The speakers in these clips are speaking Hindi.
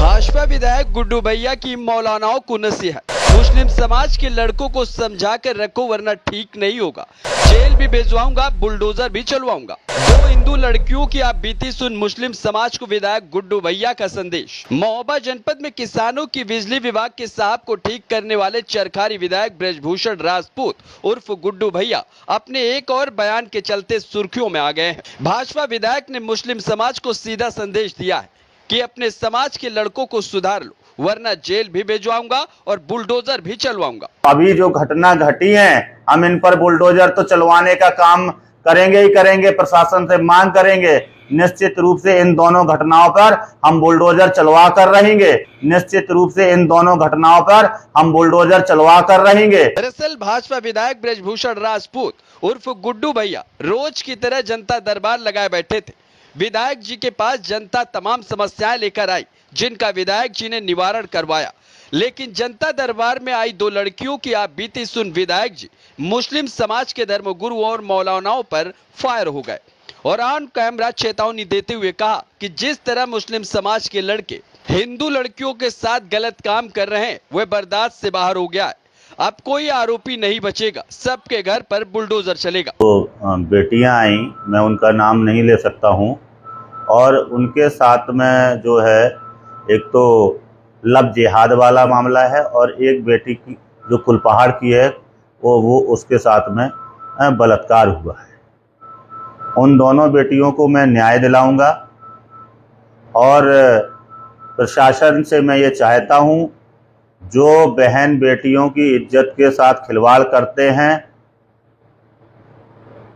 भाजपा विधायक गुड्डू भैया की मौलानाओं को नसीहत, मुस्लिम समाज के लड़कों को समझा कर रखो वरना ठीक नहीं होगा, जेल भी भिजवाऊंगा, बुलडोजर भी चलवाऊंगा। दो हिंदू लड़कियों की आप बीती सुन मुस्लिम समाज को विधायक गुड्डू भैया का संदेश। महोबा जनपद में किसानों की बिजली विभाग के साहब को ठीक करने वाले चरखारी विधायक ब्रजभूषण राजपूत उर्फ गुड्डू भैया अपने एक और बयान के चलते सुर्खियों में आ गए हैं। भाजपा विधायक ने मुस्लिम समाज को सीधा संदेश दिया है कि अपने समाज के लड़कों को सुधार लो वरना जेल भी भिजवाऊंगा और बुलडोजर भी चलवाऊंगा। अभी जो घटना घटी है, हम इन पर बुलडोजर तो चलवाने का काम करेंगे ही करेंगे, प्रशासन से मांग करेंगे। निश्चित रूप से इन दोनों घटनाओं पर हम बुलडोजर चलवा कर रहेंगे। निश्चित रूप से इन दोनों घटनाओं पर हम बुलडोजर चलवा कर रहेंगे। दरअसल भाजपा विधायक ब्रजभूषण राजपूत उर्फ गुड्डू भैया रोज की तरह जनता दरबार लगाए बैठे थे। विधायक जी के पास जनता तमाम समस्याएं लेकर आई जिनका विधायक जी ने निवारण करवाया, लेकिन जनता दरबार में आई दो लड़कियों की आप बीती सुन विधायक जी मुस्लिम समाज के धर्मगुरु और मौलानाओं पर फायर हो गए और ऑन कैमरा चेतावनी देते हुए कहा कि जिस तरह मुस्लिम समाज के लड़के हिंदू लड़कियों के साथ गलत काम कर रहे हैं वह बर्दाश्त से बाहर हो गया है। अब कोई आरोपी नहीं बचेगा, सबके घर पर बुलडोजर चलेगा। तो बेटियां आई, मैं उनका नाम नहीं ले सकता हूं, और उनके साथ में जो है एक तो लव जिहाद वाला मामला है और एक बेटी की जो कुलपहाड़ की है वो उसके साथ में बलात्कार हुआ है। उन दोनों बेटियों को मैं न्याय दिलाऊंगा और प्रशासन से मैं ये चाहता हूं जो बहन बेटियों की इज्जत के साथ खिलवाड़ करते हैं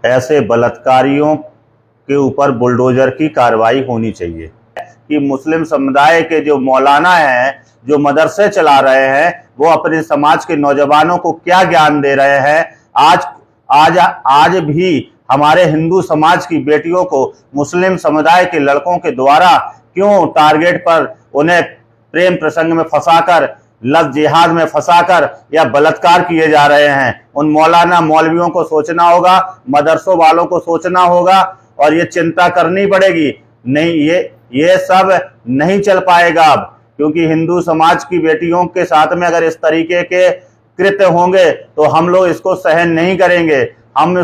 ऐसे बलात्कारियों के ऊपर बुलडोजर की कार्रवाई होनी चाहिए। कि मुस्लिम समुदाय के जो मौलाना हैं, जो मदरसे चला रहे हैं, वो अपने समाज के नौजवानों को क्या ज्ञान दे रहे हैं। आज भी हमारे हिंदू समाज की बेटियों को मुस्लिम समुदाय के लड़कों के द्वारा क्यों टारगेट पर उन्हें प्रेम प्रसंग में फंसाकर, लव जिहाद में फंसाकर या बलात्कार किए जा रहे हैं। उन मौलाना मौलवियों को सोचना होगा, मदरसों वालों को सोचना होगा और ये चिंता करनी पड़ेगी। नहीं, ये सब नहीं चल पाएगा अब, क्योंकि हिंदू समाज की बेटियों के साथ में अगर इस तरीके के कृत्य होंगे तो हम लोग इसको सहन नहीं करेंगे। हम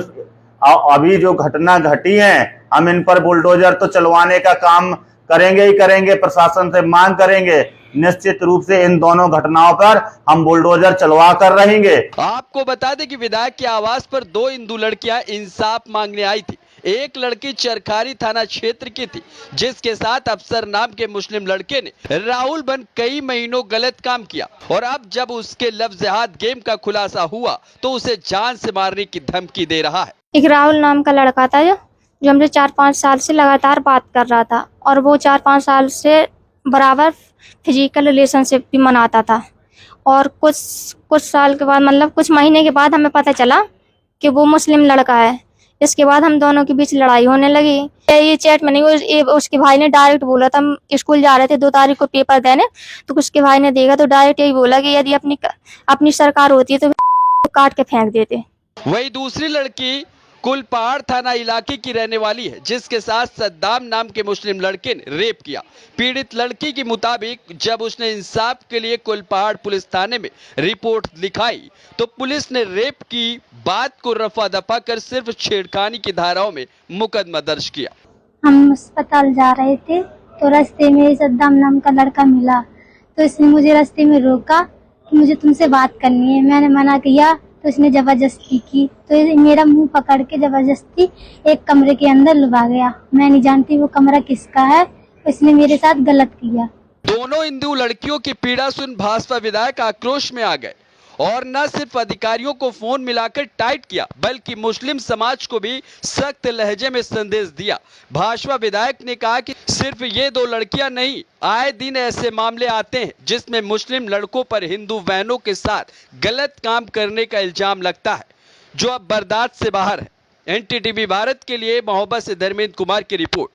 अभी जो घटना घटी है, हम इन पर बुलडोजर तो चलवाने का काम करेंगे ही करेंगे, प्रशासन से मांग करेंगे। निश्चित रूप से इन दोनों घटनाओं पर हम बुलडोजर चलवा कर रहेंगे। आपको बता दें कि विधायक के आवास पर दो हिंदू लड़कियां इंसाफ मांगने आई थी। एक लड़की चरखारी थाना क्षेत्र की थी जिसके साथ अफसर नाम के मुस्लिम लड़के ने राहुल बन कई महीनों गलत काम किया और अब जब उसके लव जिहाद गेम का खुलासा हुआ तो उसे जान से मारने की धमकी दे रहा है। एक राहुल नाम का लड़का था जो हमसे 4-5 साल से लगातार बात कर रहा था और वो 4-5 साल से बराबर फिजिकल रिलेशनशिप भी मनाता था। और कुछ साल के बाद, मतलब कुछ महीने के बाद हमें पता चला कि वो मुस्लिम लड़का है। इसके बाद हम दोनों के बीच लड़ाई होने लगी। ये चैट में नहीं, उसके भाई ने डायरेक्ट बोला था। हम स्कूल जा रहे थे 2 तारीख को पेपर देने, तो उसके भाई ने देखा तो डायरेक्ट यही बोला कि यदि अपनी सरकार होती है तो काट के फेंक देते। वही दूसरी लड़की कुलपहाड़ थाना इलाके की रहने वाली है जिसके साथ सद्दाम नाम के मुस्लिम लड़के ने रेप किया। पीड़ित लड़की के मुताबिक जब उसने इंसाफ के लिए कुलपहाड़ पुलिस थाने में रिपोर्ट लिखाई तो पुलिस ने रेप की बात को रफा दफा कर सिर्फ छेड़खानी की धाराओं में मुकदमा दर्ज किया। हम अस्पताल जा रहे थे तो रास्ते में सद्दाम नाम का लड़का मिला, तो इसने मुझे रास्ते में रोका कि मुझे तुमसे बात करनी है। मैंने मना किया तो इसने जबरदस्ती की, तो मेरा मुंह पकड़ के जबरदस्ती एक कमरे के अंदर लुभा गया। मैं नहीं जानती वो कमरा किसका है, इसने मेरे साथ गलत किया। दोनों हिंदू लड़कियों की पीड़ा सुन भाजपा विधायक आक्रोश में आ गए और न सिर्फ अधिकारियों को फोन मिलाकर टाइट किया बल्कि मुस्लिम समाज को भी सख्त लहजे में संदेश दिया। भाजपा विधायक ने कहा कि सिर्फ ये दो लड़कियां नहीं, आए दिन ऐसे मामले आते हैं जिसमें मुस्लिम लड़कों पर हिंदू बहनों के साथ गलत काम करने का इल्जाम लगता है जो अब बर्दाश्त से बाहर है। NTTV भारत के लिए महोबा से धर्मेंद्र कुमार की रिपोर्ट।